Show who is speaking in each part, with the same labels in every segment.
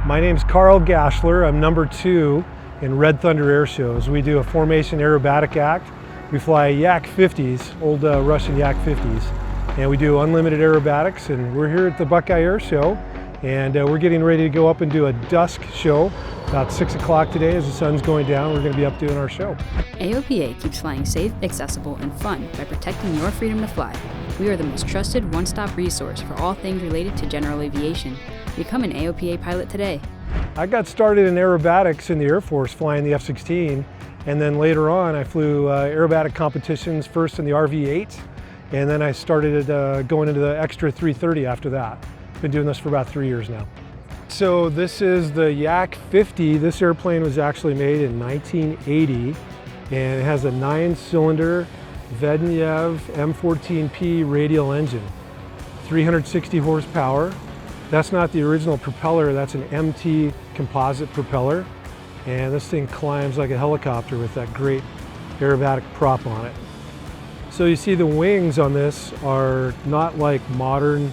Speaker 1: My name's Karl Gashler. I'm number 2 in Red Thunder Air Shows. We do a formation aerobatic act. We fly Yak-50s, old Russian Yak-50s, and we do unlimited aerobatics. And we're here at the Buckeye Air Show, and we're getting ready to go up and do a dusk show about 6 o'clock today as the sun's going down. We're going to be up doing our show.
Speaker 2: AOPA keeps flying safe, accessible, and fun by protecting your freedom to fly. We are the most trusted one-stop resource for all things related to general aviation. Become an AOPA pilot today.
Speaker 1: I got started in aerobatics in the Air Force flying the F-16, and then later on I flew aerobatic competitions first in the RV-8, and then I started going into the Extra 330 after that. Been doing this for about 3 years now. So this is the Yak-50. This airplane was actually made in 1980, and it has a 9-cylinder Vednev M14P radial engine, 360 horsepower. That's not the original propeller, that's an MT composite propeller. And this thing climbs like a helicopter with that great aerobatic prop on it. So you see the wings on this are not like modern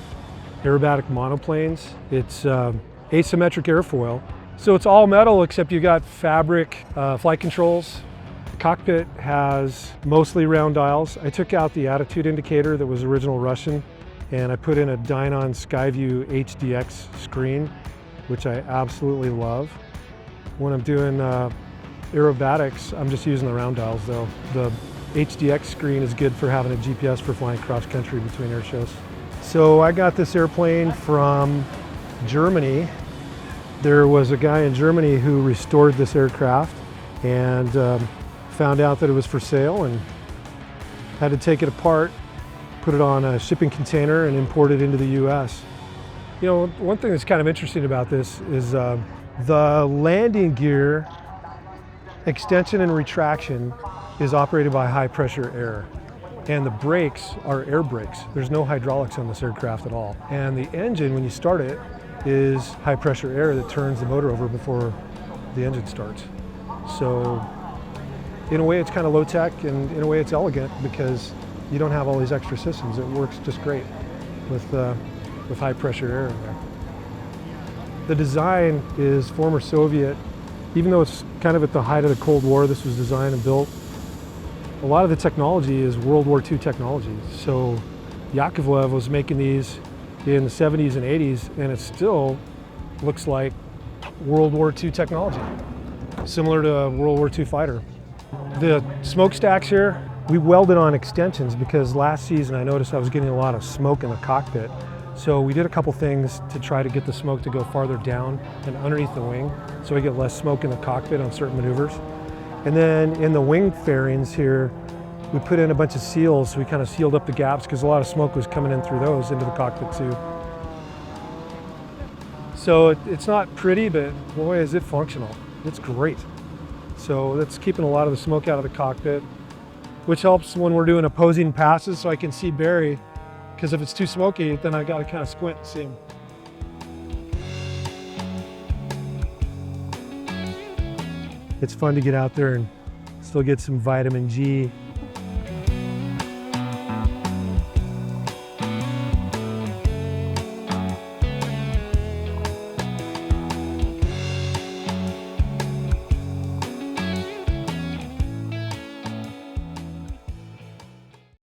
Speaker 1: aerobatic monoplanes. It's asymmetric airfoil. So it's all metal except you got fabric flight controls. The cockpit has mostly round dials. I took out the attitude indicator that was original Russian, and I put in a Dynon Skyview HDX screen, which I absolutely love. When I'm doing aerobatics, I'm just using the round dials though. The HDX screen is good for having a GPS for flying cross country between air shows. So I got this airplane from Germany. There was a guy in Germany who restored this aircraft and found out that it was for sale and had to take it apart, put it on a shipping container and import it into the US. You know, one thing that's kind of interesting about this is the landing gear extension and retraction is operated by high pressure air. And the brakes are air brakes. There's no hydraulics on this aircraft at all. And the engine, when you start it, is high pressure air that turns the motor over before the engine starts. So in a way it's kind of low tech, and in a way it's elegant because you don't have all these extra systems. It works just great with high pressure air in there. The design is former Soviet. Even though it's kind of at the height of the Cold War, this was designed and built. A lot of the technology is World War II technology. So Yakovlev was making these in the 70s and 80s, and it still looks like World War II technology, similar to a World War II fighter. The smokestacks here, we welded on extensions because last season I noticed I was getting a lot of smoke in the cockpit. So we did a couple things to try to get the smoke to go farther down and underneath the wing so we get less smoke in the cockpit on certain maneuvers. And then in the wing fairings here, we put in a bunch of seals, so we kind of sealed up the gaps because a lot of smoke was coming in through those into the cockpit too. So it's not pretty, but boy is it functional. It's great. So that's keeping a lot of the smoke out of the cockpit, which helps when we're doing opposing passes so I can see Barry, because if it's too smoky, then I gotta kind of squint and see him. It's fun to get out there and still get some vitamin G